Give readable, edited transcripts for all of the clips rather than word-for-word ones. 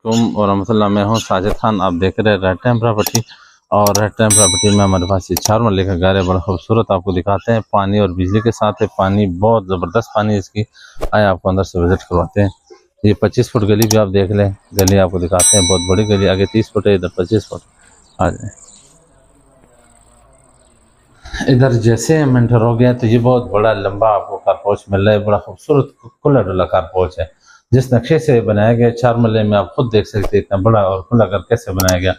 वरहमतुल्लाह। मैं हूँ साजिद खान। आप देख रहे हैं रेड टाइम प्रॉपर्टी। और रेड टाइम प्रॉपर्टी में हमारे पास ये 4 मरले का घर है, बड़ा खूबसूरत। आपको दिखाते हैं, पानी और बिजली के साथ है। पानी बहुत ज़बरदस्त पानी है इसकी। आए आपको अंदर से विजिट करवाते हैं। ये 25 फुट गली भी आप देख लें। गली आपको दिखाते हैं, बहुत बड़ी गली। आगे 30 फुट है, इधर 25 फुट। आ जाए, इधर जैसे हम एंटर हो गया तो ये बहुत बड़ा लंबा आपको कारपोच मिल रहा है। बड़ा खूबसूरत खुला डुला कारपोच है। जिस नक्शे से बनाया गया 4 मरले में, आप खुद देख सकते हैं इतना बड़ा और खुला घर कैसे बनाया गया।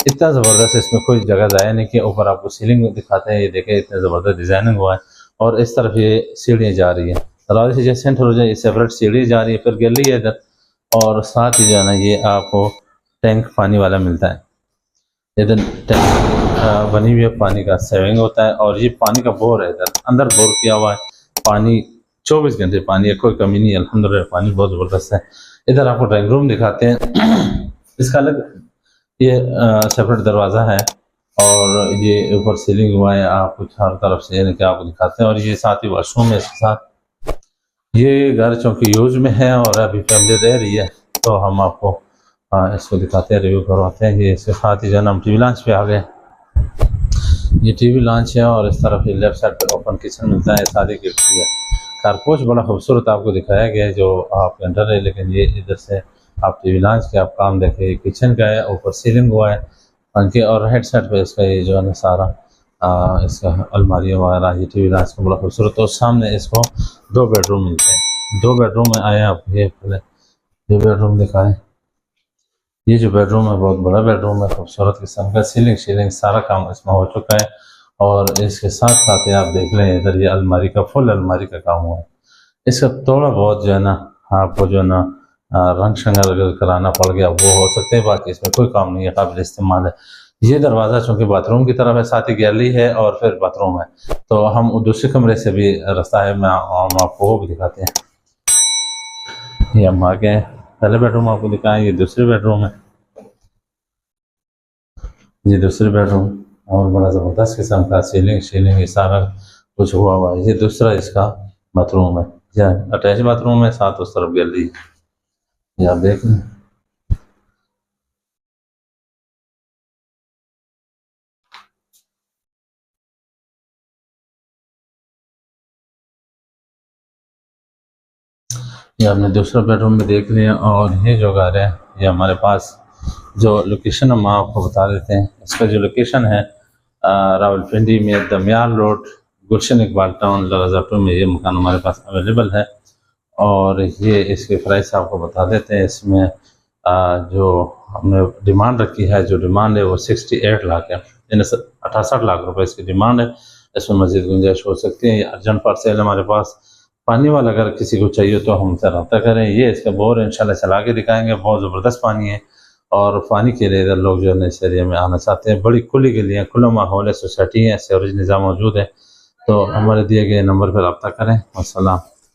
इतना ज़बरदस्त, इसमें कोई जगह ज़ाया नहीं कि। ऊपर आपको सीलिंग दिखाते हैं, ये देखें इतना ज़बरदस्त डिज़ाइनिंग हुआ है। और इस तरफ ये सीढ़ियाँ जा रही है, दरवाजे से जैसे एंटर हो जाए ये सेपरेट सीढ़ी जा रही है, फिर गैलरी है इधर। और साथ ही जो है ना, ये आपको टैंक पानी वाला मिलता है। इधर टैंक बनी हुई है, पानी का सेविंग होता है। और ये पानी का बोर है, इधर अंदर बोर किया हुआ है। पानी 24 घंटे पानी है, कोई कमी नहीं है अल्हम्दुलिल्लाह। पानी बहुत ज़बरदस्त है। इधर आपको ड्राइंग रूम दिखाते हैं। इसका अलग ये सेपरेट दरवाज़ा है। और ये ऊपर सीलिंग हुआ है, आपको चारों तरफ से यानी कि आपको दिखाते हैं। और ये साथ ही वॉशरूम है इसके साथ। ये घर चूँकि यूज में है और अभी फैमिली रह रही है, तो हम आपको इसको दिखाते हैं, रिव्यू करवाते हैं। ये इसके साथ ही जो है ना, हम टीवी लॉन्च पे आ गए। ये टीवी लॉन्च है और इस तरफ ये लेफ्ट साइड पर ओपन किचन मिलता है, शादी की है। कारपोच बड़ा खूबसूरत आपको दिखाया गया है, जो आप एंटर है। लेकिन ये इधर से आप टीवी लॉन्च के आप काम देखें, किचन का है, ऊपर सीलिंग हुआ है पंखे। और राइट साइड पे इसका ये जो है ना सारा इसका अलमारी वगैरह, ये टीवी लॉन्च का बड़ा खूबसूरत। और सामने इसको 2 बेडरूम मिलते हैं। 2 बेडरूम में आए आप, ये पहले ये बेडरूम दिखाएं। ये जो बेडरूम है बहुत बड़ा बेडरूम है, खूबसूरत किस्म का। सीलिंग शीलिंग सारा काम इसमें हो चुका है। और इसके साथ साथ ही आप देख लें, इधर ये अलमारी का फुल अलमारी का काम हुआ है। इसका थोड़ा बहुत जो है ना, आपको जो है ना रंग शंगर अगर कराना पड़ गया वो हो सकते हैं, बाकी इसमें कोई काम नहीं है, काबिल इस्तेमाल है। ये दरवाज़ा चूँकि बाथरूम की तरफ है, साथ ही गैलरी है और फिर बाथरूम है, तो हम दूसरे कमरे से भी रास्ता है, हम आपको वो भी दिखाते हैं। ये हम आ गए, पहले बेडरूम आपको दिखाएं, ये दूसरे बेडरूम है। ये दूसरे बेडरूम और बड़ा ज़बरदस्त किस्म का सीलिंग शीलिंग ये सारा कुछ हुआ हुआ है। ये दूसरा इसका बाथरूम है, या अटैच बाथरूम है, साथ उस तरफ गैलरी है। ये आप देख लें। ये आपने दूसरा बेडरूम में देख लिया। और ये जो घर है, ये हमारे पास जो लोकेशन हम आपको बता देते हैं। इसका जो लोकेशन है रावलपिंडी में दमियाल रोड, गुलशन इकबाल टाउन, लगाजापुर में ये मकान हमारे पास अवेलेबल है। और ये इसके प्राइस आपको बता देते हैं। इसमें जो हमने डिमांड रखी है, जो डिमांड है वो 68 लाख है, यानी 68 लाख रुपए इसकी डिमांड है। इसमें मज़ीद गुंजाइश हो सकती है। अर्जेंट पार्सल हमारे पास। पानी वाला अगर किसी को चाहिए तो हमसे रब्ता करें। ये इसका बोर इंशाल्लाह चला के दिखाएंगे, बहुत ज़बरदस्त पानी है। और पानी के लिए इधर लोग जो है इस एरिया में आना चाहते हैं। बड़ी खुली गलियाँ, खुला माहौल है, सोसाइटी है, सीवरेज निज़ाम मौजूद है। तो हमारे दिए गए नंबर पर रब्ता करें। अस्सलाम।